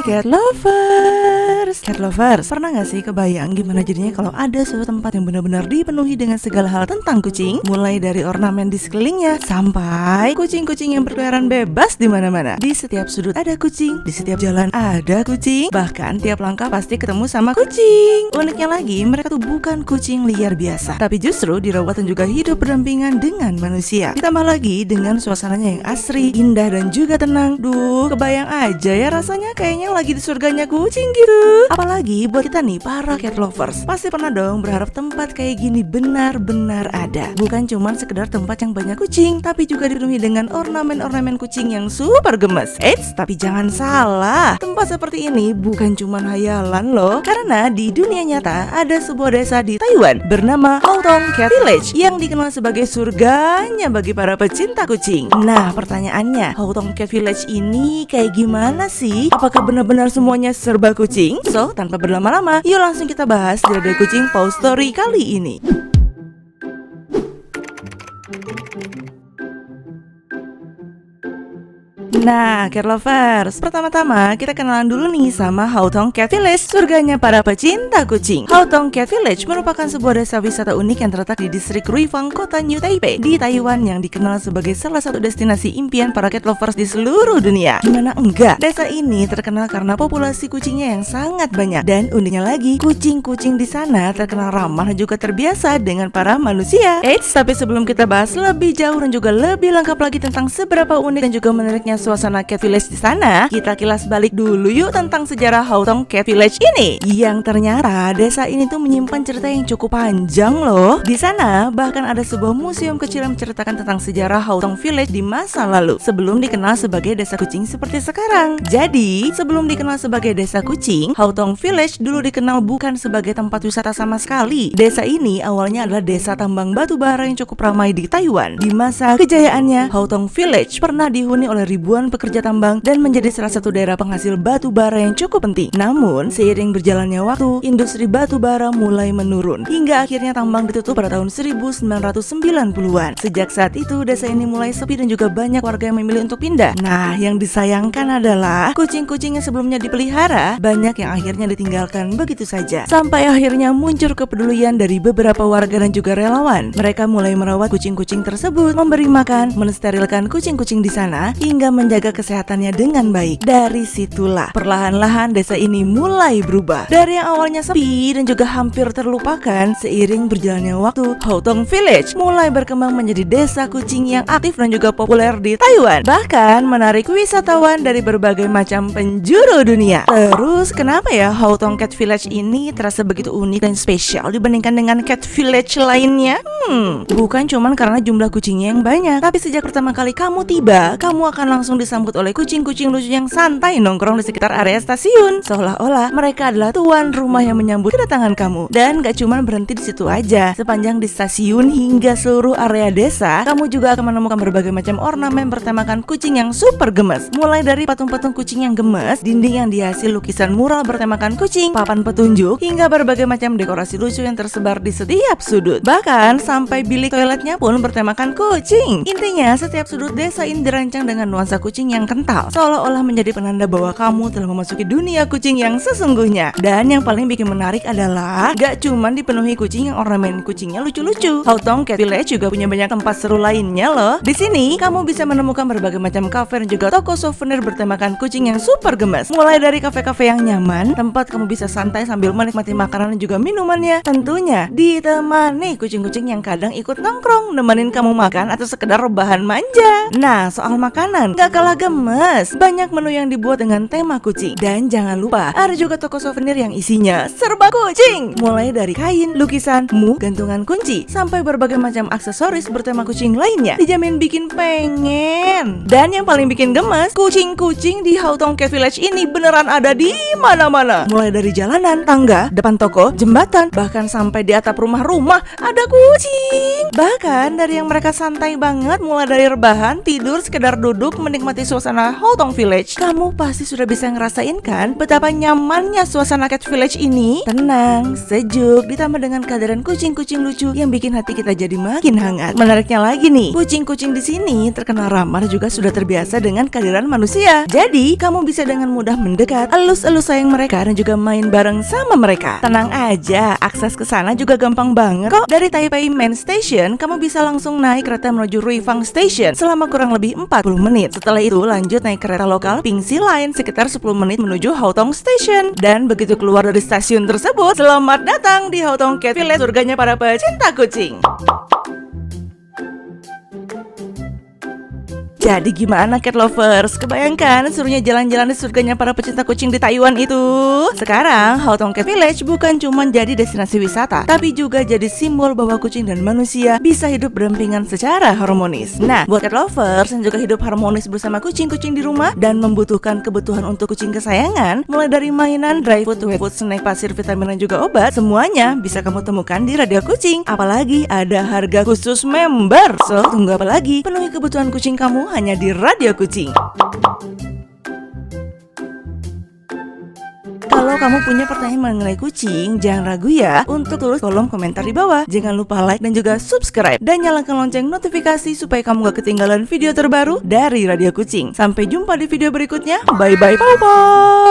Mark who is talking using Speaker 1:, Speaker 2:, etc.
Speaker 1: Hai cat lovers. Cat lovers, pernah gak sih kebayang gimana jadinya kalau ada suatu tempat yang benar-benar dipenuhi dengan segala hal tentang kucing, mulai dari ornamen di sekelilingnya sampai kucing-kucing yang berkeliaran bebas di mana-mana. Di setiap sudut ada kucing, di setiap jalan ada kucing, bahkan tiap langkah pasti ketemu sama kucing. Uniknya lagi, mereka tuh bukan kucing liar biasa, tapi justru dirawat dan juga hidup berdampingan dengan manusia. Ditambah lagi dengan suasananya yang asri, indah dan juga tenang. Duh, kebayang aja ya rasanya kayaknya lagi di surganya kucing gitu. Apalagi buat kita nih para cat lovers, pasti pernah dong berharap tempat kayak gini benar-benar ada. Bukan cuma sekedar tempat yang banyak kucing, tapi juga dipenuhi dengan ornamen-ornamen kucing yang super gemes. Eits, tapi jangan salah, tempat seperti ini bukan cuma hayalan loh. Karena di dunia nyata ada sebuah desa di Taiwan bernama Hautong Cat Village yang dikenal sebagai surganya bagi para pecinta kucing. Nah, pertanyaannya, Hautong Cat Village ini kayak gimana sih? Apakah benar-benar semuanya serba kucing? So, tanpa berlama-lama, yuk langsung kita bahas di Radio Kucing Pause Story kali ini. Nah, cat lovers, pertama-tama kita kenalan dulu nih sama Hautong Cat Village, surganya para pecinta kucing. Hautong Cat Village merupakan sebuah desa wisata unik yang terletak di distrik Ruifang, kota New Taipei, di Taiwan yang dikenal sebagai salah satu destinasi impian para cat lovers di seluruh dunia. Gimana enggak? Desa ini terkenal karena populasi kucingnya yang sangat banyak, dan uniknya lagi, kucing-kucing di sana terkenal ramah dan juga terbiasa dengan para manusia. Eits, tapi sebelum kita bahas lebih jauh dan juga lebih lengkap lagi tentang seberapa unik dan juga menariknya suasana Cat Village di sana, kita kilas balik dulu yuk tentang sejarah Hautong Cat Village ini. Yang ternyata desa ini tuh menyimpan cerita yang cukup panjang loh. Di sana bahkan ada sebuah museum kecil yang menceritakan tentang sejarah Hautong Village di masa lalu, sebelum dikenal sebagai desa kucing seperti sekarang. Jadi, sebelum dikenal sebagai desa kucing, Hautong Village dulu dikenal bukan sebagai tempat wisata sama sekali. Desa ini awalnya adalah desa tambang batu bara yang cukup ramai di Taiwan. Di masa kejayaannya, Hautong Village pernah dihuni oleh ribuan pekerja tambang dan menjadi salah satu daerah penghasil batu bara yang cukup penting. Namun, seiring berjalannya waktu, industri batu bara mulai menurun hingga akhirnya tambang ditutup pada tahun 1990-an. Sejak saat itu, desa ini mulai sepi dan juga banyak warga yang memilih untuk pindah. Nah, yang disayangkan adalah kucing-kucing yang sebelumnya dipelihara banyak yang akhirnya ditinggalkan begitu saja. Sampai akhirnya muncul kepedulian dari beberapa warga dan juga relawan. Mereka mulai merawat kucing-kucing tersebut, memberi makan, mensterilkan kucing-kucing di sana hingga menjaga kesehatannya dengan baik. Dari situlah perlahan-lahan desa ini mulai berubah. Dari yang awalnya sepi dan juga hampir terlupakan, seiring berjalannya waktu, Hautong Village mulai berkembang menjadi desa kucing yang aktif dan juga populer di Taiwan. Bahkan menarik wisatawan dari berbagai macam penjuru dunia. Terus kenapa ya Hautong Cat Village ini terasa begitu unik dan spesial dibandingkan dengan cat village lainnya? Bukan cuman karena jumlah kucingnya yang banyak, tapi sejak pertama kali kamu tiba, kamu akan langsung disambut oleh kucing-kucing lucu yang santai nongkrong di sekitar area stasiun. Seolah-olah mereka adalah tuan rumah yang menyambut kedatangan kamu. Dan gak cuma berhenti di situ aja. Sepanjang di stasiun hingga seluruh area desa, kamu juga akan menemukan berbagai macam ornamen bertemakan kucing yang super gemes. Mulai dari patung-patung kucing yang gemes, dinding yang dihasil lukisan mural bertemakan kucing, papan petunjuk, hingga berbagai macam dekorasi lucu yang tersebar di setiap sudut. Bahkan sampai bilik toiletnya pun bertemakan kucing. Intinya, setiap sudut desa ini dirancang dengan nuansa kucing yang kental, seolah-olah menjadi penanda bahwa kamu telah memasuki dunia kucing yang sesungguhnya. Dan yang paling bikin menarik adalah gak cuman dipenuhi kucing yang ornamen kucingnya lucu-lucu. Hautong Cat Village juga punya banyak tempat seru lainnya loh. Di sini kamu bisa menemukan berbagai macam kafe dan juga toko souvenir bertemakan kucing yang super gemes. Mulai dari kafe-kafe yang nyaman, tempat kamu bisa santai sambil menikmati makanan dan juga minumannya. Tentunya ditemani kucing-kucing yang kadang ikut nongkrong, nemenin kamu makan atau sekedar rebahan manja. Nah, soal makanan gak kalah gemes, banyak menu yang dibuat dengan tema kucing. Dan jangan lupa, ada juga toko souvenir yang isinya serba kucing. Mulai dari kain, lukisan, mug, gantungan kunci, sampai berbagai macam aksesoris bertema kucing lainnya. Dijamin bikin pengen. Dan yang paling bikin gemes, kucing-kucing di Hautong Cat Village ini beneran ada di mana-mana. Mulai dari jalanan, tangga, depan toko, jembatan, bahkan sampai di atap rumah-rumah ada kucing. Bahkan dari yang mereka santai banget, mulai dari rebahan, tidur, sekedar duduk, menikmati menikmati suasana Hautong Village, kamu pasti sudah bisa ngerasain kan betapa nyamannya suasana Cat Village ini. Tenang, sejuk, ditambah dengan kehadiran kucing-kucing lucu yang bikin hati kita jadi makin hangat. Menariknya lagi nih, kucing-kucing di sini terkenal ramah juga sudah terbiasa dengan kehadiran manusia. Jadi, kamu bisa dengan mudah mendekat, elus-elus sayang mereka dan juga main bareng sama mereka. Tenang aja, akses ke sana juga gampang banget kok. Dari Taipei Main Station, kamu bisa langsung naik kereta menuju Ruifang Station selama kurang lebih 40 menit. Setelah itu lanjut naik kereta lokal Pingxi Line sekitar 10 menit menuju Hautong Station. Dan begitu keluar dari stasiun tersebut, selamat datang di Hautong Cat Village, surganya para pecinta kucing. Jadi gimana cat lovers? Kebayangkan serunya jalan-jalan di surganya para pecinta kucing di Taiwan itu? Sekarang Hautong Cat Village bukan cuma jadi destinasi wisata, tapi juga jadi simbol bahwa kucing dan manusia bisa hidup berdampingan secara harmonis. Nah, buat cat lovers yang juga hidup harmonis bersama kucing-kucing di rumah dan membutuhkan kebutuhan untuk kucing kesayangan, mulai dari mainan, dry food, wet food, snack, pasir, vitamin dan juga obat, semuanya bisa kamu temukan di Radio Kucing. Apalagi ada harga khusus member. So, tunggu apa lagi? Penuhi kebutuhan kucing kamu hanya di Radio Kucing. Kalau kamu punya pertanyaan mengenai kucing, jangan ragu ya untuk tulis kolom komentar di bawah. Jangan lupa like dan juga subscribe dan nyalakan lonceng notifikasi supaya kamu gak ketinggalan video terbaru dari Radio Kucing. Sampai jumpa di video berikutnya. Bye bye, pau pau.